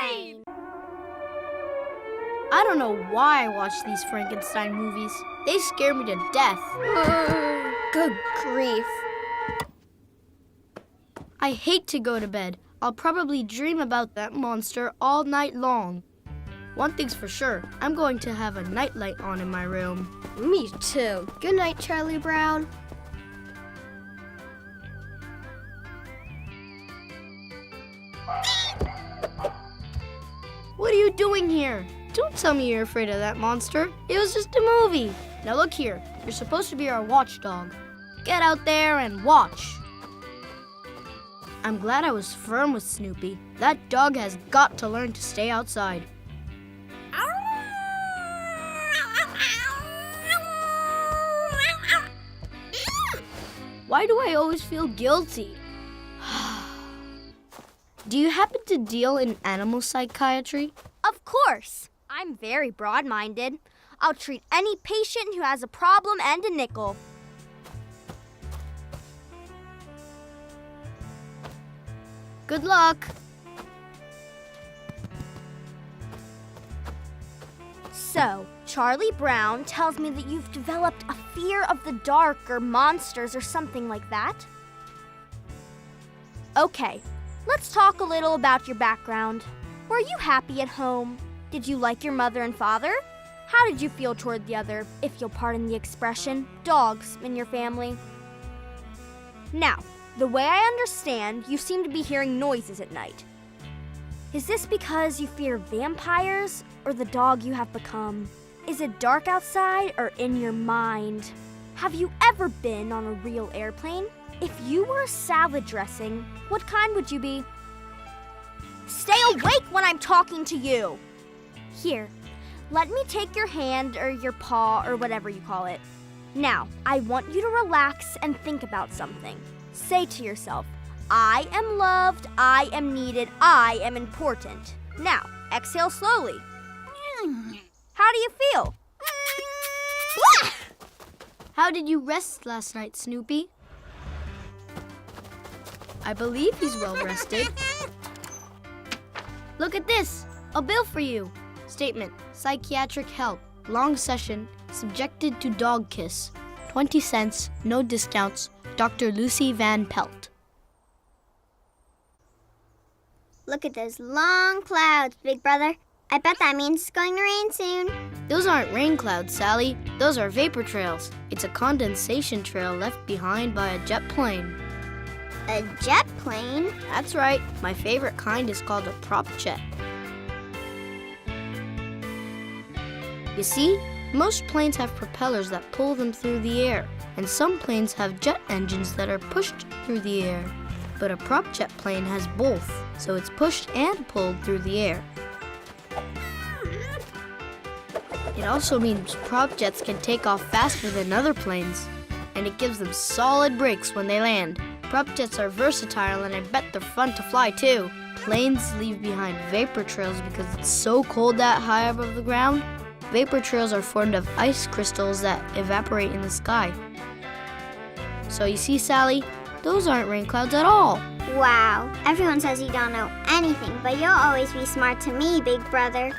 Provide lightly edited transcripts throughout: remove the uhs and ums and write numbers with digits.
Frankenstein! I don't know why I watch these Frankenstein movies. They scare me to death. Good grief. I hate to go to bed. I'll probably dream about that monster all night long. One thing's for sure, I'm going to have a nightlight on in my room. Me too. Good night, Charlie Brown. What are you doing here? Don't tell me you're afraid of that monster. It was just a movie. Now look here. You're supposed to be our watchdog. Get out there and watch. I'm glad I was firm with Snoopy. That dog has got to learn to stay outside. Why do I always feel guilty? Do you happen to deal in animal psychiatry? Of course. I'm very broad-minded. I'll treat any patient who has a problem and a nickel. Good luck. So, Charlie Brown tells me that you've developed a fear of the dark or monsters or something like that. Okay, let's talk a little about your background. Were you happy at home? Did you like your mother and father? How did you feel toward the other, if you'll pardon the expression, dogs in your family? Now, the way I understand, you seem to be hearing noises at night. Is this because you fear vampires or the dog you have become? Is it dark outside or in your mind? Have you ever been on a real airplane? If you were a salad dressing, what kind would you be? Stay awake when I'm talking to you! Here, let me take your hand or your paw or whatever you call it. Now, I want you to relax and think about something. Say to yourself, I am loved, I am needed, I am important. Now, exhale slowly. How do you feel? How did you rest last night, Snoopy? I believe he's well rested. Look at this, a bill for you. Statement, psychiatric help, long session, subjected to dog kiss. 20 cents, no discounts, Dr. Lucy Van Pelt. Look at those long clouds, Big Brother. I bet that means it's going to rain soon. Those aren't rain clouds, Sally. Those are vapor trails. It's a condensation trail left behind by a jet plane. A jet plane? That's right. My favorite kind is called a prop jet. You see, most planes have propellers that pull them through the air, and some planes have jet engines that are pushed through the air. But a prop jet plane has both, so it's pushed and pulled through the air. It also means prop jets can take off faster than other planes, and it gives them solid brakes when they land. Prop jets are versatile, and I bet they're fun to fly too. Planes leave behind vapor trails because it's so cold that high above the ground. Vapor trails are formed of ice crystals that evaporate in the sky. So you see, Sally, those aren't rain clouds at all. Wow, everyone says you don't know anything, but you'll always be smart to me, Big Brother.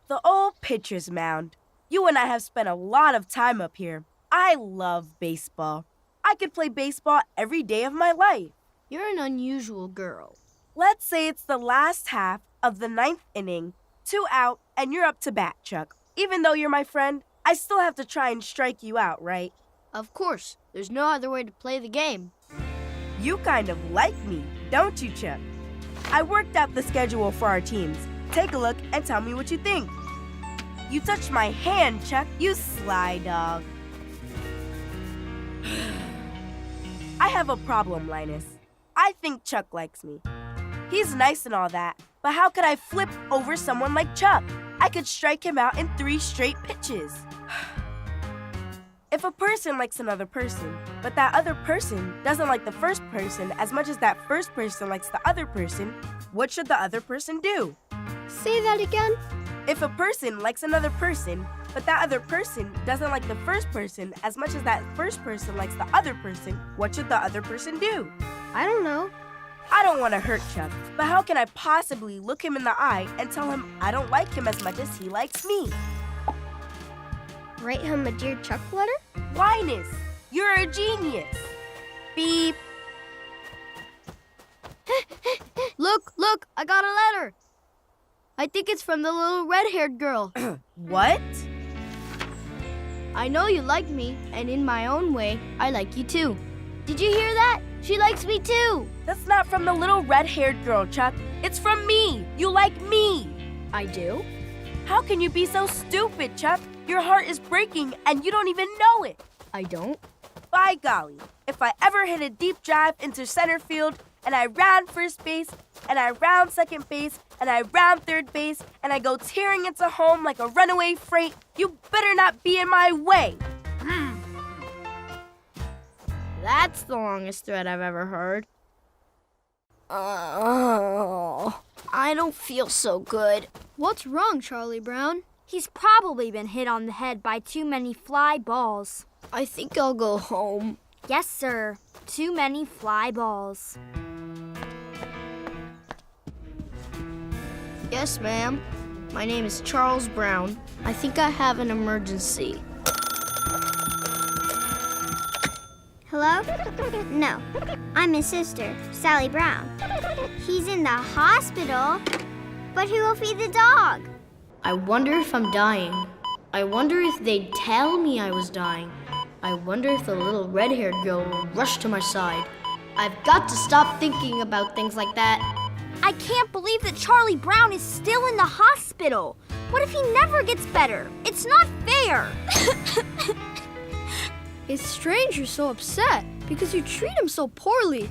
The old pitcher's mound. You and I have spent a lot of time up here. I love baseball. I could play baseball every day of my life. You're an unusual girl. Let's say it's the last half of the 9th inning, 2 out, and you're up to bat, Chuck. Even though you're my friend, I still have to try and strike you out, right? Of course. There's no other way to play the game. You kind of like me, don't you, Chuck? I worked out the schedule for our teams. Take a look and tell me what you think. You touched my hand, Chuck, you sly dog. I have a problem, Linus. I think Chuck likes me. He's nice and all that, but how could I flip over someone like Chuck? I could strike him out in 3 straight pitches. If a person likes another person, but that other person doesn't like the first person as much as that first person likes the other person, what should the other person do? Say that again. If a person likes another person, but that other person doesn't like the first person as much as that first person likes the other person, what should the other person do? I don't know. I don't want to hurt Chuck, but how can I possibly look him in the eye and tell him I don't like him as much as he likes me? Write him a Dear Chuck letter? Linus, you're a genius. Beep. Look, I got a letter. I think it's from the little red-haired girl. What? I know you like me, and in my own way, I like you too. Did you hear that? She likes me too. That's not from the little red-haired girl, Chuck. It's from me. You like me. I do? How can you be so stupid, Chuck? Your heart is breaking and you don't even know it. I don't? By golly, if I ever hit a deep drive into center field and I round first base and I round second base and I round third base and I go tearing into home like a runaway freight, you better not be in my way. That's the longest thread I've ever heard. I don't feel so good. What's wrong, Charlie Brown? He's probably been hit on the head by too many fly balls. I think I'll go home. Yes, sir. Too many fly balls. Yes, ma'am. My name is Charles Brown. I think I have an emergency. Hello? No, I'm his sister, Sally Brown. He's in the hospital, but who will feed the dog? I wonder if I'm dying. I wonder if they'd tell me I was dying. I wonder if the little red-haired girl will rush to my side. I've got to stop thinking about things like that. I can't believe that Charlie Brown is still in the hospital. What if he never gets better? It's not fair. It's strange you're so upset because you treat him so poorly.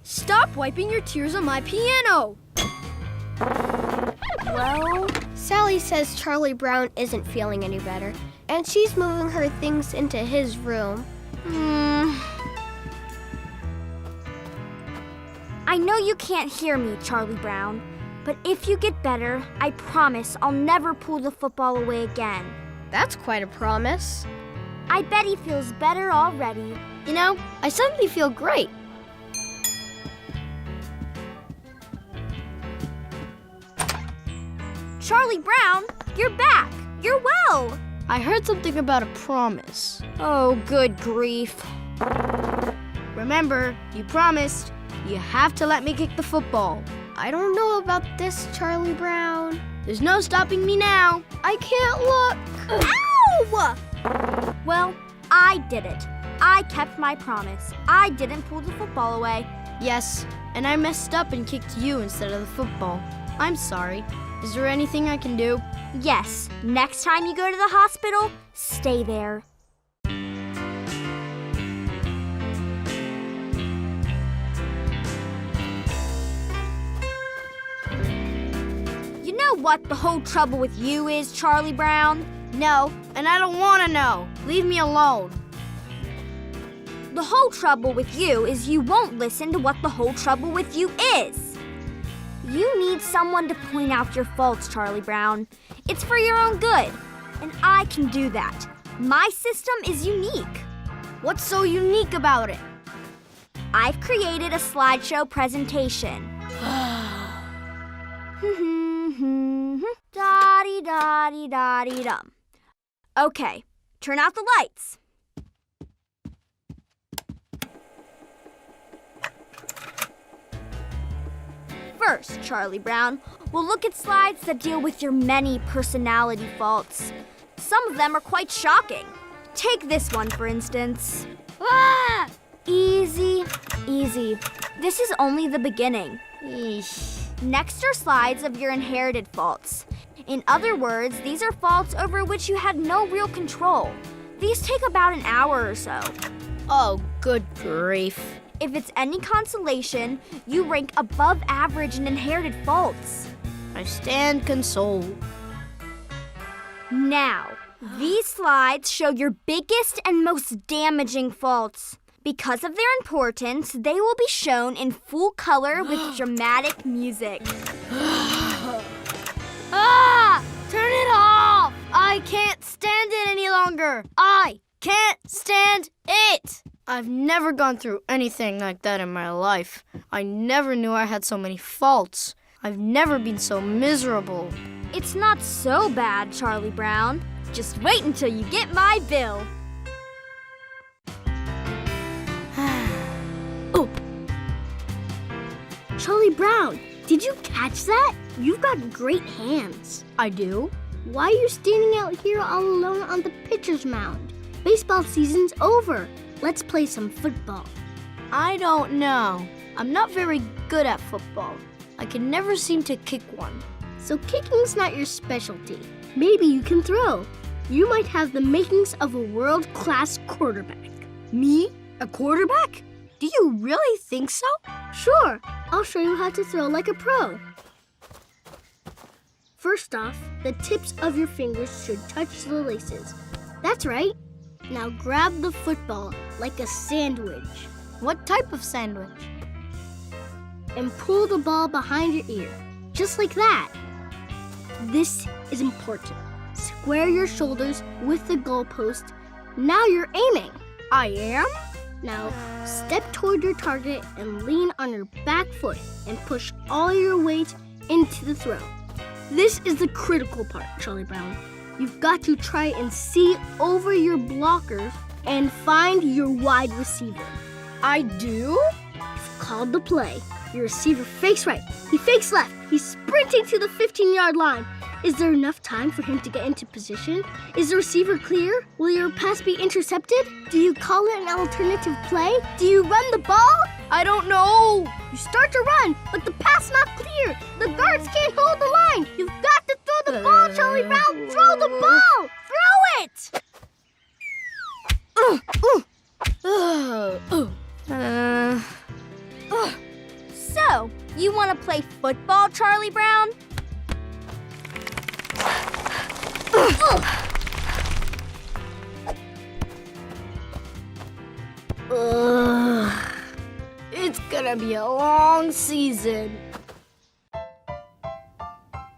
Stop wiping your tears on my piano. Well, Sally says Charlie Brown isn't feeling any better, and she's moving her things into his room. I know you can't hear me, Charlie Brown, but if you get better, I promise I'll never pull the football away again. That's quite a promise. I bet he feels better already. You know, I suddenly feel great. Charlie Brown, you're back. You're well. I heard something about a promise. Oh, good grief. Remember, you promised. You have to let me kick the football. I don't know about this, Charlie Brown. There's no stopping me now. I can't look. Ow! Well, I did it. I kept my promise. I didn't pull the football away. Yes, and I messed up and kicked you instead of the football. I'm sorry. Is there anything I can do? Yes, next time you go to the hospital, stay there. You know what the whole trouble with you is, Charlie Brown? No, and I don't want to know. Leave me alone. The whole trouble with you is you won't listen to what the whole trouble with you is. You need someone to point out your faults, Charlie Brown. It's for your own good, and I can do that. My system is unique. What's so unique about it? I've created a slideshow presentation. Da-dee-da-dee-da-dee-dum. Okay, turn out the lights. First, Charlie Brown, we'll look at slides that deal with your many personality faults. Some of them are quite shocking. Take this one, for instance. Ah! Easy, easy. This is only the beginning. Eesh. Next are slides of your inherited faults. In other words, these are faults over which you had no real control. These take about an hour or so. Oh, good grief. If it's any consolation, you rank above average in inherited faults. I stand consoled. Now, these slides show your biggest and most damaging faults. Because of their importance, they will be shown in full color with dramatic music. Ah! Turn it off! I I can't stand it any longer. I can't stand it. I've never gone through anything like that in my life. I never knew I had so many faults. I've never been so miserable. It's not so bad, Charlie Brown. Just wait until you get my bill. Oh. Charlie Brown, did you catch that? You've got great hands. I do? Why are you standing out here all alone on the pitcher's mound? Baseball season's over. Let's play some football. I don't know. I'm not very good at football. I can never seem to kick one. So kicking's not your specialty. Maybe you can throw. You might have the makings of a world-class quarterback. Me? A quarterback? Do you really think so? Sure, I'll show you how to throw like a pro. First off, the tips of your fingers should touch the laces. That's right. Now grab the football like a sandwich What type of sandwich? and pull the ball behind your ear, just like that. This is important. Square your shoulders with the goalpost. Now you're aiming. I am? Now step toward your target and lean on your back foot and push all your weight into the throw. This is the critical part, Charlie Brown. You've got to try and see over your blockers and find your wide receiver. I do? It's called the play. Your receiver fakes right. He fakes left. He's sprinting to the 15-yard line. Is there enough time for him to get into position? Is the receiver clear? Will your pass be intercepted? Do you call it an alternative play? Do you run the ball? I don't know. You start to run, but the pass not clear. The guards can't hold the line. You've got to throw the ball, Charlie Brown. Throw the ball. Throw it. So, you want to play football, Charlie Brown? It's gonna be a long season.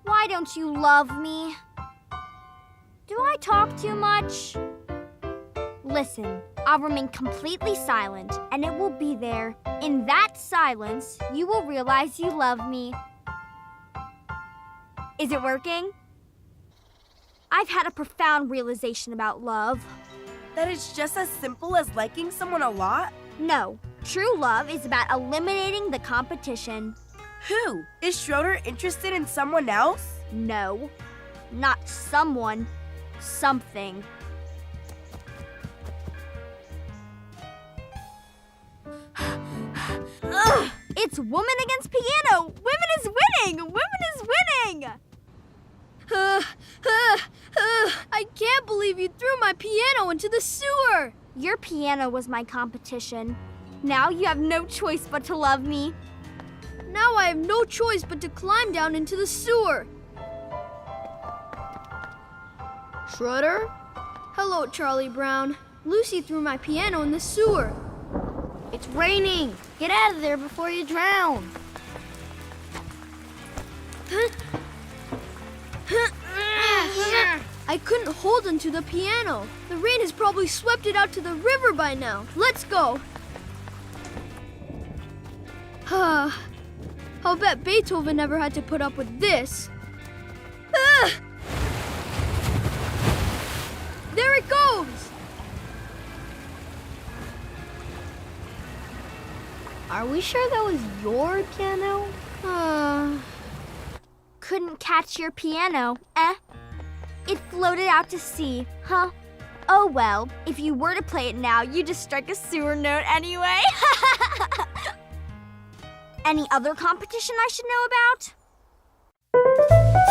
Why don't you love me? Do I talk too much? Listen, I'll remain completely silent, and it will be there. In that silence, you will realize you love me. Is it working? I've had a profound realization about love. That it's just as simple as liking someone a lot? No, true love is about eliminating the competition. Who? Is Schroeder interested in someone else? No, not someone, something. Ugh, it's woman against piano. Women is winning. Women is winning. I can't believe you threw my piano into the sewer. Your piano was my competition. Now you have no choice but to love me. Now I have no choice but to climb down into the sewer. Schroeder? Hello, Charlie Brown. Lucy threw my piano in the sewer. It's raining. Get out of there before you drown. I couldn't hold onto the piano. The rain has probably swept it out to the river by now. Let's go. I'll bet Beethoven never had to put up with this. There it goes! Are we sure that was your piano? Couldn't catch your piano, eh? It floated out to sea, huh? Oh well, if you were to play it now, you'd just strike a sewer note anyway. Any other competition I should know about?